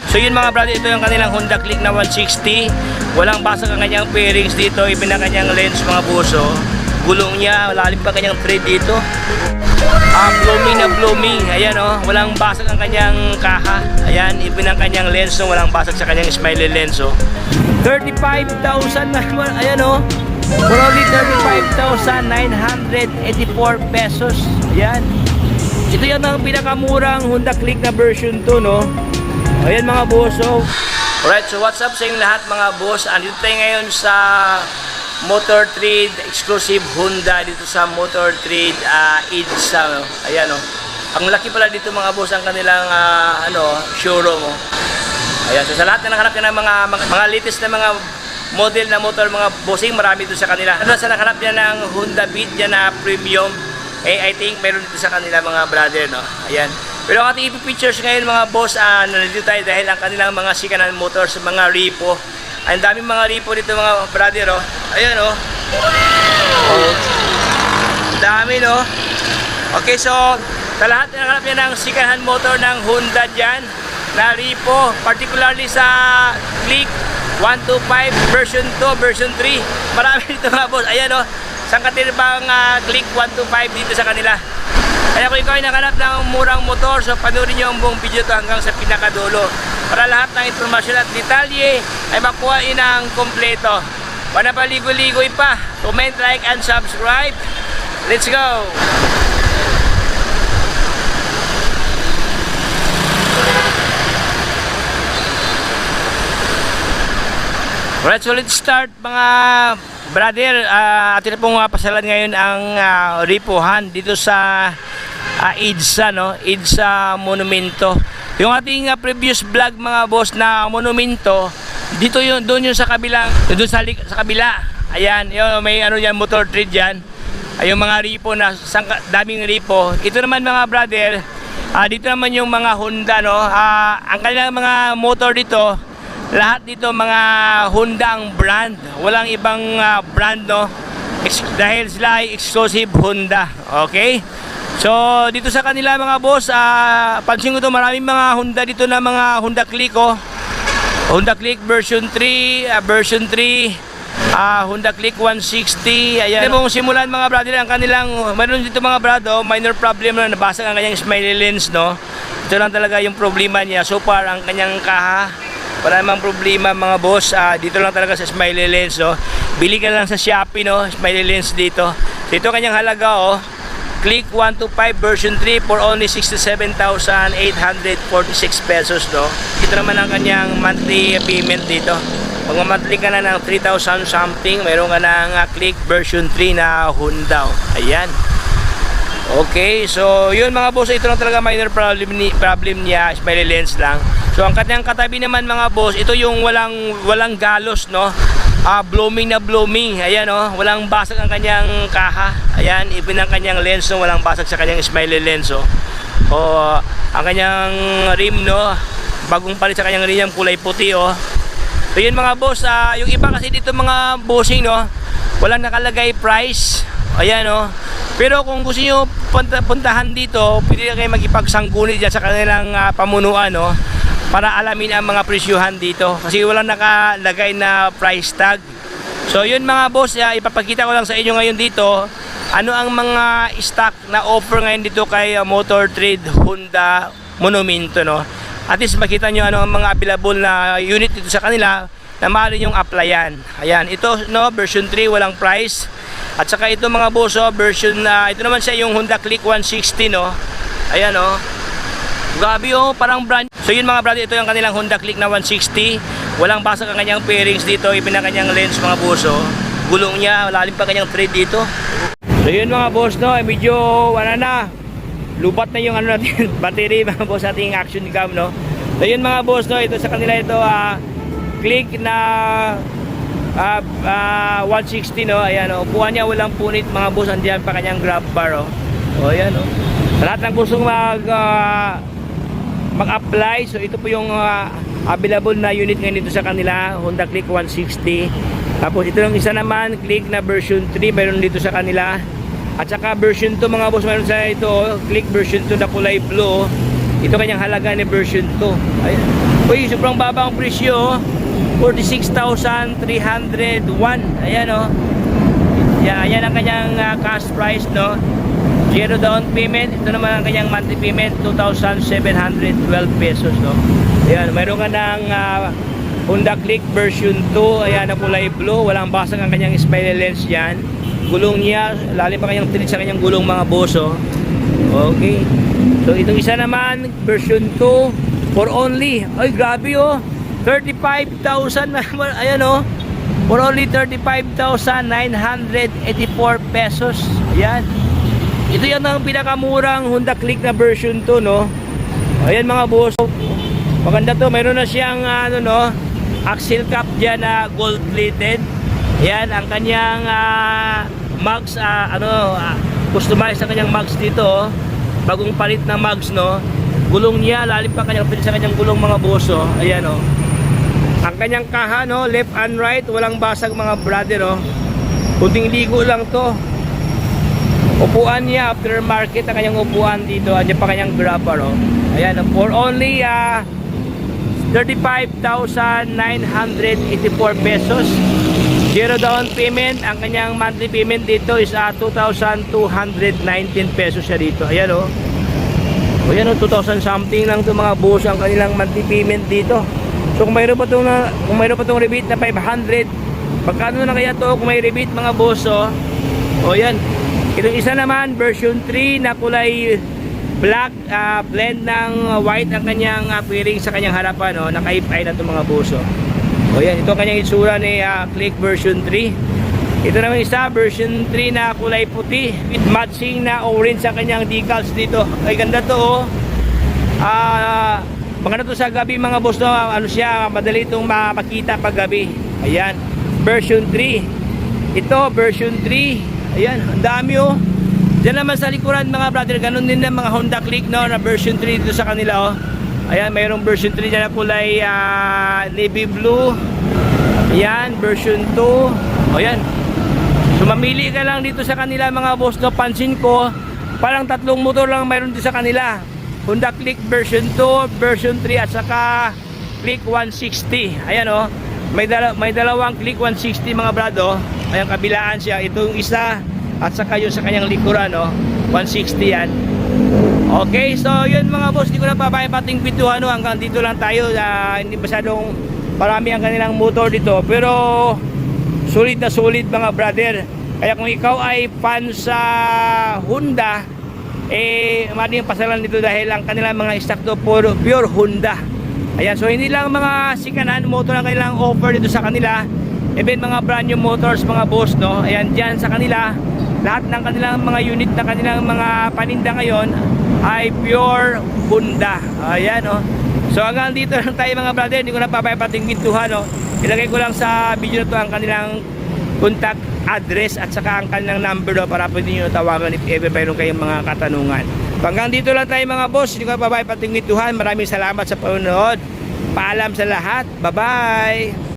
So yun mga brother, ito yung kanilang Honda Click na 160. Walang basag ang kanyang fairings dito, even ang kanyang lens mga buso. Gulong niya, lalim pa kanyang thread dito. Blooming na blooming. Ayan oh, walang basag ang kanyang kaha. Ayan, even ang kanyang lens, no, walang basag sa kanyang smiley lens oh. 35,000 naman, ayan oh. For only 35,984 pesos. Ayan. Ito yan ang pinakamurang Honda Click na version 2, no? Ayan mga boss, so. Alright, so what's up sa inyong lahat mga boss? Andito tayo ngayon sa Motor Trade exclusive Honda dito sa Motor Trade EDSA, no? Ayan, no? Ang laki pala dito mga boss ang kanilang showroom, oh. Ayan, so sa lahat na nakahanap ng mga latest na mga model na motor mga bossing, marami dito sa kanila. Ano sa nakahanap niya ng Honda Beat yan na premium, I think meron dito sa kanila mga brother, no? Ayan. Pero ang ating ipipictures ngayon mga boss, nandito tayo dahil ang kanilang mga sikanan motors, mga repo. Ang daming mga repo dito mga brother, oh. Ayan, oh. Oh. Dami, no? Okay, so sa lahat na nakahanap niya ng sikanan motor ng Honda dyan na repo, particularly sa Click 125 version 2, version 3. Marami dito mga boss. Ayan, oh. Sangkatiribang Click 125 dito sa kanila. Kaya kung ikaw ay nakahanap ng murang motor, so panoorin nyo ang buong video to hanggang sa pinakadulo para lahat ng informasyon at detalye ay makuhain ng kompleto. Panapaligo-ligoy pa, comment, like, and subscribe. Let's go! Alright, so let's start mga brother. Atin na pong pasalan ngayon ang ripuhan dito sa EDSA, no? EDSA Monumento. Yung ating previous vlog mga boss na monumento, dito yun, doon yun sa kabilang, doon sa kabila. Ayan, yun, may yan, motor trade yan. Ay, yung mga ripo na daming ripo. Ito naman mga brother, dito naman yung mga Honda, no? Ang kanilang mga motor dito, lahat dito mga Honda ang brand. Walang ibang brand, no? Dahil sila ay exclusive Honda. Okay? So, dito sa kanila mga boss, pansin ko to, maraming mga Honda dito na mga Honda Click, oh. Honda Click version 3, version 3, Honda Click 160. Ayan. Ito pong simulan mga brother, ang kanilang, mayroon dito mga brado, minor problem na nabasag ang kanyang smiley lens, no? Ito lang talaga yung problema niya. So far, ang kanyang kaha, wala namang problema mga boss. Dito lang talaga sa smiley lens, no? Bili ka lang sa Shopee, no? Smiley lens dito. So, ito kanyang halaga, oh. Click 125 version 3 for only 67,846 pesos, no? Ito naman ang kanyang monthly payment dito. Pag monthly ka na ng 3,000 something, mayroon ka ng Click version 3 na Honda. Ayan. Okay, so yun mga boss, ito lang talaga minor problem niya, smiley lens lang. So ang kanyang katabi naman mga boss, ito yung walang galos, no? Blooming na blooming. Ayan, oh, walang basag ang kanyang kaha. Ayan, even ang kanyang lens, no, walang basag sa kanyang smiley lens, oh. Ang kanyang rim, no, bagong palit sa kanyang rim, kulay puti, oh. So yun mga boss, yung iba kasi dito mga bossing, no, walang nakalagay price. Ayan, oh. Pero kung gusto nyo puntahan dito, pwede kayo magipagsangguni dyan sa kanilang pamunuan, no, para alamin ang mga presyuhan dito kasi walang nakalagay na price tag. So yun mga boss, ipapakita ko lang sa inyo ngayon dito ano ang mga stock na offer ngayon dito kay Motor Trade Honda Monumento, no? At least makita nyo ano ang mga available na unit dito sa kanila na maaari yung applyan. Ayan, ito, no, version 3 walang price. At saka ito mga boss, version ito naman siya yung Honda Click 160, no? Ayan, no. Grabe, oh, parang brand. So yun mga brother, ito yung kanilang Honda Click na 160. Walang basag ang kanyang fairings dito, even ang kanyang lens mga boss, oh. Gulong niya, lalim pa kanyang thread dito. So yun mga boss, no, medyo lubat na yung natin, battery mga boss, ating action cam, no. So yun mga boss, no, ito sa kanila ito Click na 160, no. Ayan, oh, upuan niya walang punit mga boss, andiyan pa kanyang grab bar, oh. O ayan, oh. Lahat ng gustong mag-apply, so ito po yung available na unit ngayon dito sa kanila, Honda Click 160. Tapos ito yung isa naman, Click na version 3, mayroon dito sa kanila. At saka version 2 mga boss, mayroon sa ito, Click version 2 na kulay blue. Ito kanyang halaga ni version 2. Ayan. Uy, sobrang baba ang presyo, oh. 46,301. Ayan, oh. Yan ang kanyang cash price, no? Zero down payment. Ito naman ang kanyang monthly payment, 2,712 pesos, no? Ayan, mayroon ka ng Honda Click version 2. Ayan, na kulay blue. Walang basag ang kanyang spoiler lens yan. Gulong niya, lalim pa kanyang tilit sa kanyang gulong, mga boso. Okay. So, itong isa naman, version 2, for only, ay grabe, oh, 35,000. Ayan, oh, for only 35,984 pesos. Ayan. Ito yan ang pinakamurang Honda Click na version 2, no? Ayan, mga boso. Maganda to. Mayroon na siyang ano, no, axle cap dyan na gold plated. Ayan ang kanyang mugs, customize ang kanyang mugs dito, oh. Bagong palit na mugs, no. Gulong niya, lalim pa kanyang sa kanyang gulong, mga boso. Ayan, oh. Ang kanyang kaha, no, left and right, walang basag, mga brother, oh. Kunting ligo lang to. Upuan niya, aftermarket ang kanyang upuan dito. Andiyan pa kanyang grabber, oh. Ayan, for only 35,984 pesos. Zero down payment. Ang kanyang monthly payment dito is 2,219 pesos siya dito. Ayan, oh. O yan, oh, 2,000 something lang ito, mga boss, ang kanilang monthly payment dito. So kung mayroon pa itong rebate na 500, pagkano na kaya to kung may rebate, mga boss, oh. O yan. Itong isa naman, version 3 na kulay black, blend ng white ang kanyang fairing sa kanyang harapan, oh. Naka-ipay na ito, mga boss, oh. O yan, ito kanyang itsura ni Click version 3. Ito naman isa, version 3 na kulay puti with matching na orange sa kanyang decals dito. Ay, ganda to, oh. Maganda to sa gabi, mga boss, no? Ano siya, madali itong makita pag gabi. Ayan, version 3. Ito, version 3. Ayan, ang dami, oh. Diyan naman sa likuran, mga brother, ganun din ng mga Honda Click, no, na version 3 dito sa kanila, oh. Ayan, mayroong version 3 dyan na kulay navy blue. Ayan, version 2. O yan. So mamili ka lang dito sa kanila, mga boss, no. Pansin ko, parang tatlong motor lang mayroon dito sa kanila. Honda Click version 2, version 3 at saka Click 160. Ayan, oh. May dalawang Click 160, mga brado. Ayan, kabilaan siya. Ito yung isa at saka yung sa kanyang likuran, oh. 160 yan. Okay, so yun, mga boss, hindi ko na pating videohan, no? Hanggang dito lang tayo. Hindi masyadong marami ang kanilang motor dito, pero sulit na sulit, mga brother. Kaya kung ikaw ay fan sa Honda, maraming pasalan dito dahil ang kanilang mga stock to pure Honda. Ayan, so hindi lang mga sikanan motor ang kanilang offer dito sa kanila, even mga brand new motors, mga boss, no. Ayan, dyan sa kanila, lahat ng kanilang mga unit na kanilang mga paninda ngayon ay pure Honda. Ayan, oh. So hanggang dito lang tayo, mga brother. Hindi ko na pating bintuhan, oh. Ilagay ko lang sa video na to ang kanilang contact address at saka ang kanilang number, oh, para pwede nyo tawagan if ever mayroon kayong mga katanungan. Hanggang dito lang tayo, mga boss. Hindi ko na pating bintuhan. Maraming salamat sa panonood. Paalam sa lahat. Bye bye.